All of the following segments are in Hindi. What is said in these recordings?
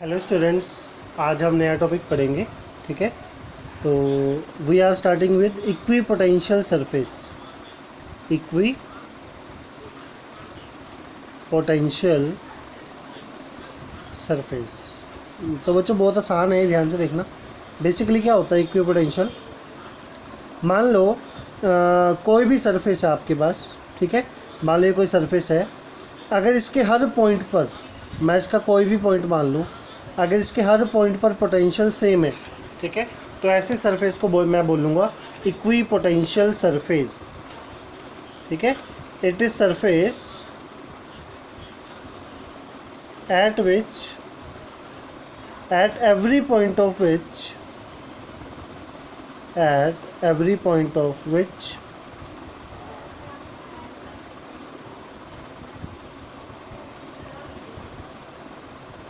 हेलो स्टूडेंट्स, आज हम नया टॉपिक पढ़ेंगे। ठीक है, तो we are starting with equipotential surface. Equipotential surface. तो बच्चों बहुत आसान है, ध्यान से देखना। बेसिकली क्या होता है इक्वी पोटेंशियल? मान लो कोई भी सरफेस है आपके पास। ठीक है, मान लो कोई सरफेस है। अगर इसके हर पॉइंट पर, मैं इसका कोई भी पॉइंट मान लूँ, अगर इसके हर पॉइंट पर पोटेंशियल सेम है, ठीक है, तो ऐसे सरफेस को मैं बोलूँगा इक्वी पोटेंशियल सरफेस। ठीक है, it is surface at which, at every point of which, at every point of which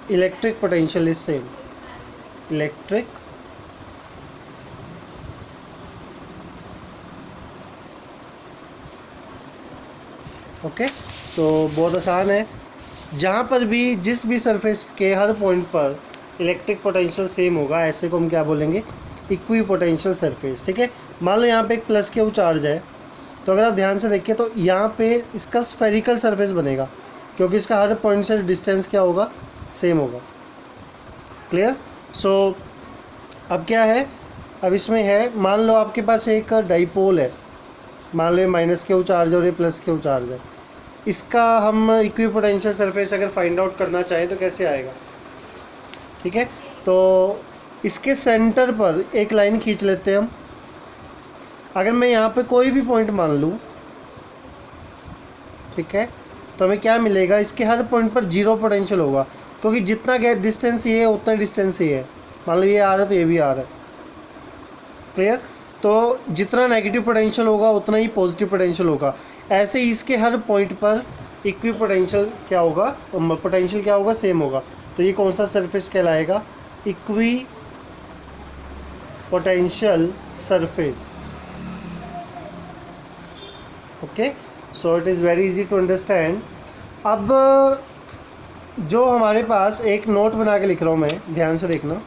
electric potential is same. Electric okay, so बहुत आसान है। जहाँ पर भी, जिस भी सरफेस के हर पॉइंट पर इलेक्ट्रिक पोटेंशियल सेम होगा, ऐसे को हम क्या बोलेंगे? Equi potential surface. ठीक है, मान लो यहाँ पे एक प्लस क्यू चार्ज है, तो अगर आप ध्यान से देखिए तो यहाँ पे इसका स्फेरिकल सरफेस बनेगा, क्योंकि इसका हर पॉइंट से डिस्टेंस क्या होगा? सेम होगा। क्लियर? सो अब क्या है, अब इसमें है, मान लो आपके पास एक डाइपोल है, मान लो ये माइनस क्यू चार्ज है और ये प्लस क्यू चार्ज है। इसका हम इक्वी पोटेंशियल सरफेस अगर फाइंड आउट करना चाहें तो कैसे आएगा? ठीक है, तो इसके सेंटर पर एक लाइन खींच लेते हैं हम। अगर मैं यहाँ पे कोई भी पॉइंट मान लूँ, ठीक है, तो हमें क्या मिलेगा? इसके हर पॉइंट पर जीरो पोटेंशियल होगा, क्योंकि जितना गैप डिस्टेंस ये है उतना डिस्टेंस ये है। मान लो ये आ रहा है तो ये भी आ रहा है। क्लियर? तो जितना नेगेटिव पोटेंशियल होगा उतना ही पॉजिटिव पोटेंशियल होगा। ऐसे ही इसके हर पॉइंट पर इक्वी पोटेंशियल क्या होगा? पोटेंशियल क्या होगा? सेम होगा। तो ये कौन सा सरफेस कहलाएगा? Equipotential surface. Okay, so it is very easy to understand. अब जो हमारे पास एक नोट बना के लिख रहा हूँ मैं, ध्यान से देखना।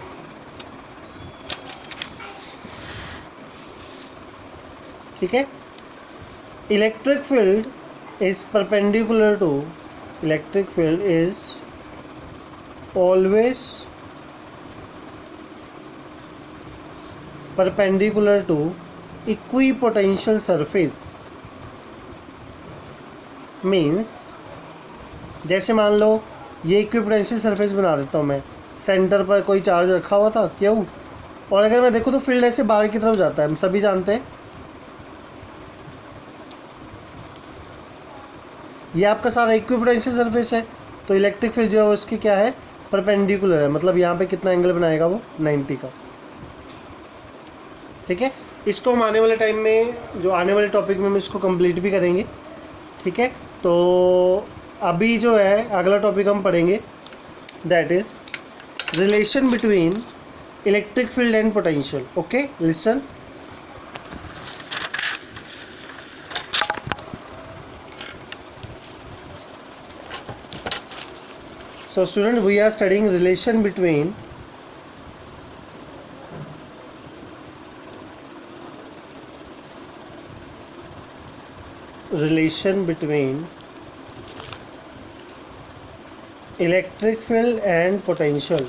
ठीक है, electric field is perpendicular to, electric field is always perpendicular to equipotential surface. Means जैसे मान लो ये इक्वी पोटेंशियल सरफेस बना देता हूँ मैं, सेंटर पर कोई चार्ज रखा हुआ था क्यों, और अगर मैं देखूँ तो फील्ड ऐसे बाहर की तरफ जाता है, हम सभी जानते हैं। ये आपका सारा इक्वी पोटेंशियल सरफेस है, तो इलेक्ट्रिक फील्ड जो है उसकी क्या है? परपेंडिकुलर है। मतलब यहाँ पे कितना एंगल बनाएगा वो? 90 का। ठीक है, इसको हम आने वाले टाइम में, जो आने वाले टॉपिक में हम इसको कंप्लीट भी करेंगे। ठीक है, तो अभी जो है अगला टॉपिक हम पढ़ेंगे, that is relation between electric field and potential. Okay, listen. So student, we are studying relation between electric field and potential.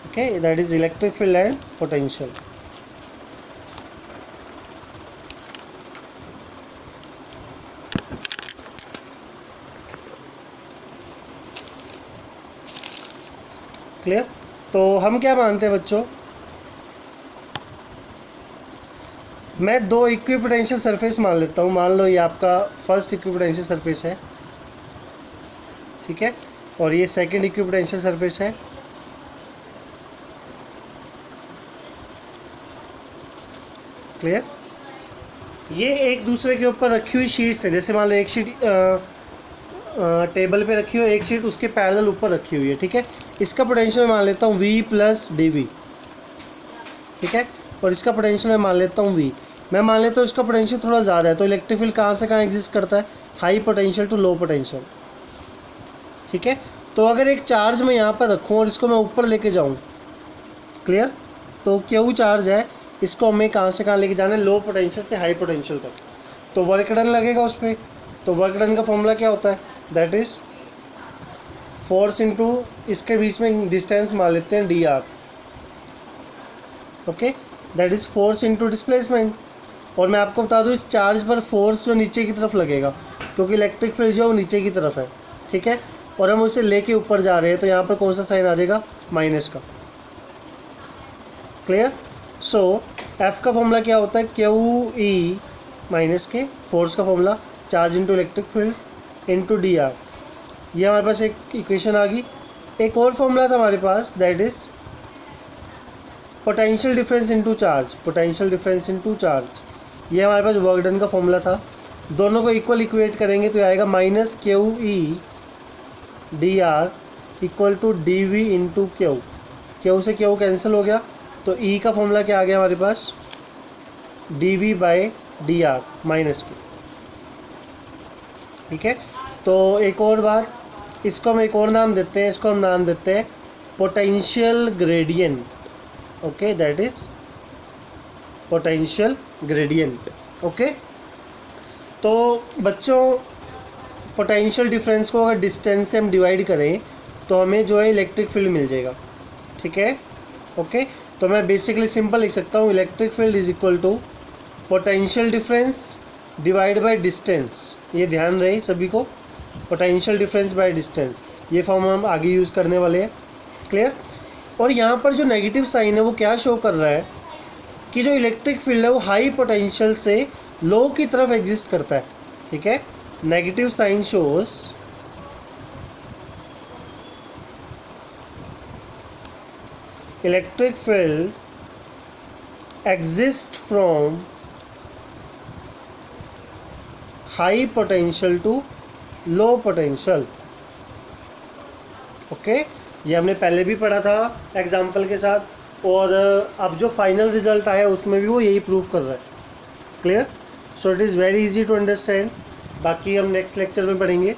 Okay, that is electric field and potential. Clear? तो हम क्या मानते हैं बच्चों, मैं दो इक्वी पोटेंशियल सरफेस मान लेता हूँ। मान लो ये आपका फर्स्ट इक्वी पोटेंशियल सरफेस है, ठीक है, और ये सेकंड इक्वी पोटेंशियल सरफेस है। क्लियर? ये एक दूसरे के ऊपर रखी हुई शीट्स है। जैसे मान लो एक शीट टेबल पे रखी हुई है, एक शीट उसके पैरेलल ऊपर रखी हुई है। ठीक है, इसका पोटेंशियल मैं मान लेता हूँ V प्लस डी वी। ठीक है, और इसका पोटेंशियल मैं मान लेता हूँ V। मैं मान लेता हूँ इसका पोटेंशियल थोड़ा ज़्यादा है, तो इलेक्ट्रिक फील्ड कहाँ से कहाँ एग्जिस्ट करता है, high potential to low potential. ठीक है, तो अगर एक चार्ज मैं यहाँ पर रखूँ और इसको मैं ऊपर लेके जाऊँ, क्लियर, तो क्यू चार्ज है, इसको हमें कहाँ से कहाँ लेके जाना है, लो पोटेंशियल से हाई पोटेंशियल तक, तो वर्क डन लगेगा उस पर। तो वर्क डन का फॉर्मूला क्या होता है, दैट इज़ फोर्स इनटू इसके बीच में डिस्टेंस मान लेते हैं D R, okay, that is force into displacement. और मैं आपको बता दूँ इस चार्ज पर फोर्स जो नीचे की तरफ लगेगा, क्योंकि इलेक्ट्रिक फील्ड जो है वो नीचे की तरफ है, ठीक है, और हम उसे लेके ऊपर जा रहे हैं, तो यहाँ पर कौन सा साइन आ जाएगा, माइनस का। क्लियर। सो एफ का फॉर्मूला क्या होता है, क्यू ई माइनस के, फोर्स का formula charge into electric field into D R. ये हमारे पास एक इक्वेशन आ गई। एक और फॉर्मूला था हमारे पास, that is potential difference into charge, potential difference into charge. ये हमारे पास वर्क डन का फॉर्मूला था। दोनों को इक्वल इक्वेट करेंगे तो आएगा minus q E d r equal to d V into q. Q से क्यू कैंसिल हो गया, तो ई का फॉर्मूला क्या आ गया हमारे पास, d V by d r minus की। ठीक है, तो एक और बात, इसको हम एक और नाम देते हैं, इसको हम नाम देते हैं potential gradient. Okay, that is potential gradient. Okay, तो बच्चों पोटेंशियल डिफरेंस को अगर डिस्टेंस से हम डिवाइड करें तो हमें जो है इलेक्ट्रिक फील्ड मिल जाएगा। ठीक है, ओके, तो मैं बेसिकली सिंपल लिख सकता हूँ, electric field is equal to potential difference divide by distance. ये ध्यान रहे सभी को, पोटेंशियल डिफरेंस बाय डिस्टेंस, ये फॉर्म हम आगे यूज़ करने वाले हैं। क्लियर। और यहाँ पर जो नेगेटिव साइन है वो क्या शो कर रहा है कि जो इलेक्ट्रिक फील्ड है वो हाई पोटेंशियल से लो की तरफ एग्जिस्ट करता है। ठीक है, negative sign shows electric field exist from high potential to low potential. Okay, ये हमने पहले भी पढ़ा था एग्जाम्पल के साथ, और अब जो फाइनल रिजल्ट आया उसमें भी वो यही प्रूव कर रहा है। Clear. So it is very easy to understand. बाकी हम नेक्स्ट लेक्चर में पढ़ेंगे।